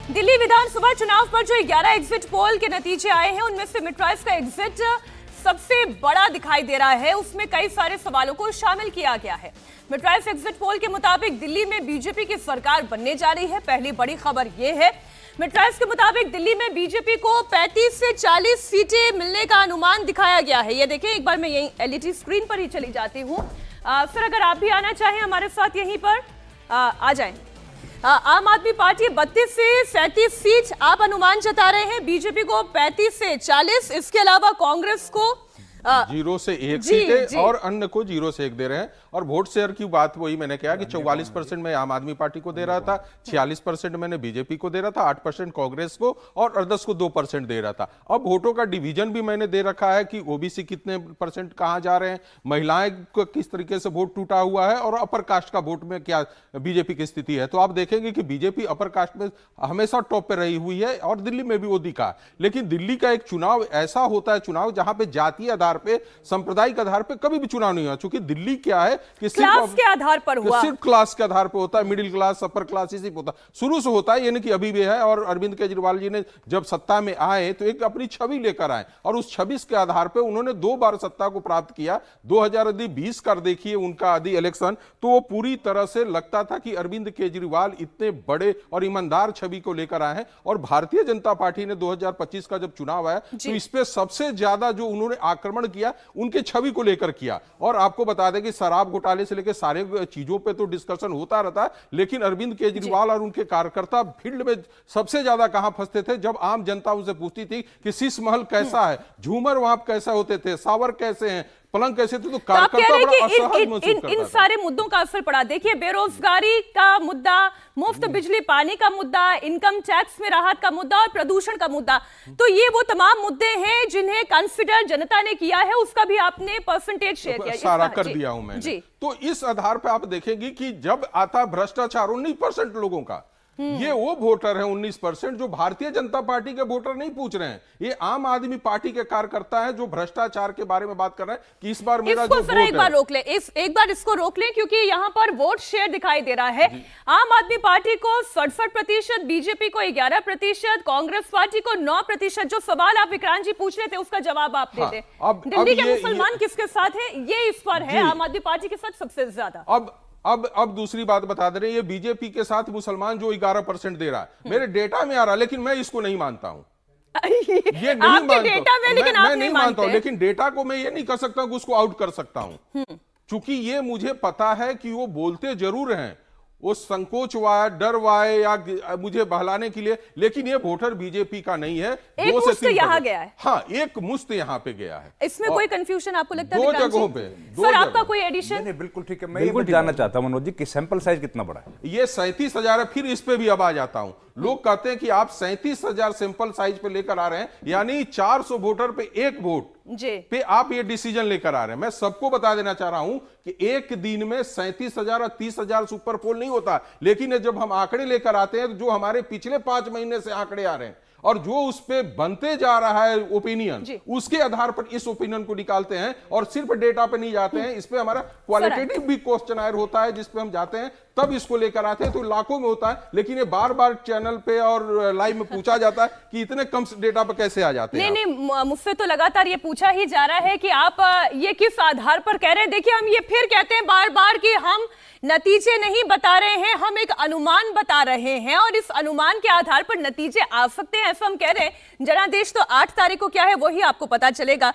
दिल्ली विधानसभा चुनाव पर जो 11 एग्जिट पोल के नतीजे आए हैं उनमें से मिडराइज का एग्जिट सबसे बड़ा दिखाई दे रहा है। उसमें कई सारे सवालों को शामिल किया गया है। मिडराइज एग्जिट पोल के मुताबिक दिल्ली में बीजेपी की सरकार बनने जा रही है। पहली बड़ी खबर यह है, मिडराइज के मुताबिक दिल्ली में बीजेपी को 35 से 40 सीटें मिलने का अनुमान दिखाया गया है। ये देखें, एक बार मैं यही एलईडी स्क्रीन पर ही चली जाती हूँ। सर, अगर आप भी आना चाहें हमारे साथ यहीं पर आ जाएं। आम आदमी पार्टी 32 से 37 सीट आप अनुमान जता रहे हैं, बीजेपी को 35 से 40, इसके अलावा कांग्रेस को 0 से 1 सीटें और अन्य को 0 से 1 दे रहे हैं। और वोट शेयर की बात वही मैंने कहा कि 44% मैं आम आदमी पार्टी को दे रहा था, 46% मैंने बीजेपी को दे रहा था, 8% कांग्रेस को और अदर्स को 2% दे रहा था। अब वोटों का डिवीजन भी मैंने दे रखा है कि ओबीसी कितने परसेंट कहां जा रहे हैं, महिलाएं को किस तरीके से वोट टूटा हुआ है और अपर कास्ट का वोट में क्या बीजेपी की स्थिति है। तो आप देखेंगे कि बीजेपी अपर कास्ट में हमेशा टॉप पे रही हुई है और दिल्ली में भी वो दिखा। लेकिन दिल्ली का एक चुनाव ऐसा होता है, चुनाव जहां पे जातीय आधार पे, सांप्रदायिक आधार पे कभी भी चुनाव नहीं हुआ। चूंकि दिल्ली क्या है कि क्लास के आधार पर हुआ, सिर्फ क्लास के आधार पर होता है, मिडिल क्लास, अपर क्लास, इसी पे होता है, शुरू से होता है, यानी कि अभी भी है। और अरविंद केजरीवाल जी ने जब सत्ता में आए तो एक अपनी छवि लेकर आए और उस छवि के आधार पर उन्होंने 2 बार सत्ता को प्राप्त किया। 2020 कर देखिए उनका आदि इलेक्शन, तो वो पूरी तरह से लगता था कि अरविंद केजरीवाल इतने बड़े और ईमानदार छवि को लेकर आए हैं। और भारतीय जनता पार्टी ने 2025 का जब चुनाव आया तो इस पे सबसे ज्यादा जो उन्होंने आक्रमण किया उनके छवि को लेकर किया। और आपको बता दें कि शराब घोटाले से लेकर सारे चीजों पे तो डिस्कशन होता रहता है, लेकिन अरविंद केजरीवाल और उनके कार्यकर्ता फील्ड में सबसे ज्यादा कहां फंसते थे, जब आम जनता उनसे पूछती थी कि शीश महल कैसा है, झूमर वहां कैसे होते थे, सावर कैसे हैं, पलंग कैसे थे, तो कार्यकर्ता बड़ा असहज महसूस करता था। इन सारे मुद्दों का असर पड़ा। देखिए, बेरोजगारी का मुद्दा, मुफ्त बिजली पानी का मुद्दा, इनकम टैक्स में राहत का मुद्दा और प्रदूषण का मुद्दा, तो ये वो तमाम मुद्दे हैं जिन्हें कंसिडर जनता ने किया है। उसका भी आपने परसेंटेज शेयर किया, सारा कर दिया हूं मैंने। तो इस आधार पर आप देखेंगे कि जब आता भ्रष्टाचार 19% लोगों का, ये वो वोटर है 19% जो भारतीय जनता पार्टी के वोटर नहीं पूछ रहे हैं, ये आम आदमी पार्टी के कार्यकर्ता हैं जो भ्रष्टाचार के बारे में बात कर रहे हैं कि इस बार मेरा जो वोट है। एक बार रोक ले, एक बार इसको रोक ले, क्योंकि यहां पर वोट शेयर दिखाई दे रहा है। आम आदमी पार्टी को 67%, बीजेपी को 11%, कांग्रेस पार्टी को 9%। जो सवाल आप विक्रांत जी पूछ रहे थे उसका जवाब आप दे दे। दिल्ली के मुसलमान किसके साथ है, ये इस पर है आम आदमी पार्टी के साथ सबसे ज्यादा। अब दूसरी बात बता दे रहे हैं, ये बीजेपी के साथ मुसलमान जो 11% दे रहा है, मेरे डेटा में आ रहा है, लेकिन मैं इसको नहीं मानता हूं। ये नहीं मानता, डेटा में, लेकिन मैं नहीं मानता हूं, लेकिन डेटा को मैं ये नहीं कर सकता कि उसको आउट कर सकता हूं, क्योंकि ये मुझे पता है कि वो बोलते जरूर हैं, वो संकोच डर या मुझे बहलाने के लिए, लेकिन ये वोटर बीजेपी का नहीं है। एक मुश्त यहाँ गया है। हाँ, एक मुश्त यहाँ पे गया है। इसमें कोई कंफ्यूजन आपको लगता है? 2 जगहों पे। सर, आपका कोई एडिशन? नहीं, बिल्कुल ठीक है। मैं ये जानना चाहता हूं मनोज जी कि सैंपल साइज कितना बड़ा है? ये 37,000 है। फिर इस पे भी अब आ जाता हूं। लोग कहते हैं कि आप 37,000 सैंपल साइज पे लेकर आ रहे हैं, यानी 400 वोटर पे एक वोट पे आप ये डिसीजन लेकर आ रहे हैं। मैं सबको बता देना चाह रहा हूं कि एक दिन में 37,000 और 30,000 सुपर पोल नहीं होता, लेकिन जब हम आंकड़े लेकर आते हैं तो जो हमारे पिछले 5 महीने से आंकड़े आ रहे हैं और जो उस पे बनते जा रहा है ओपिनियन, उसके आधार पर इस ओपिनियन को निकालते हैं और सिर्फ डेटा पे नहीं जाते हैं। इस पे हमारा क्वालिटेटिव भी क्वेश्चन होता है, जिसपे हम जाते हैं तब इसको लेकर आते हैं, तो लाखों में होता है। लेकिन ये बार बार चैनल पे और लाइव में पूछा जाता है कि इतने कम डेटा पे कैसे आ जाते हैं। नहीं, मुझसे तो लगातार ये पूछा ही जा रहा है कि आप ये किस आधार पर कह रहे हैं। देखिए, हम ये फिर कहते हैं बार बार कि हम नतीजे नहीं बता रहे हैं, हम एक अनुमान बता रहे हैं और इस अनुमान के आधार पर नतीजे आ सकते हैं, ऐसा हम कह रहे हैं। जनादेश तो 8 तारीख को क्या है वही आपको पता चलेगा।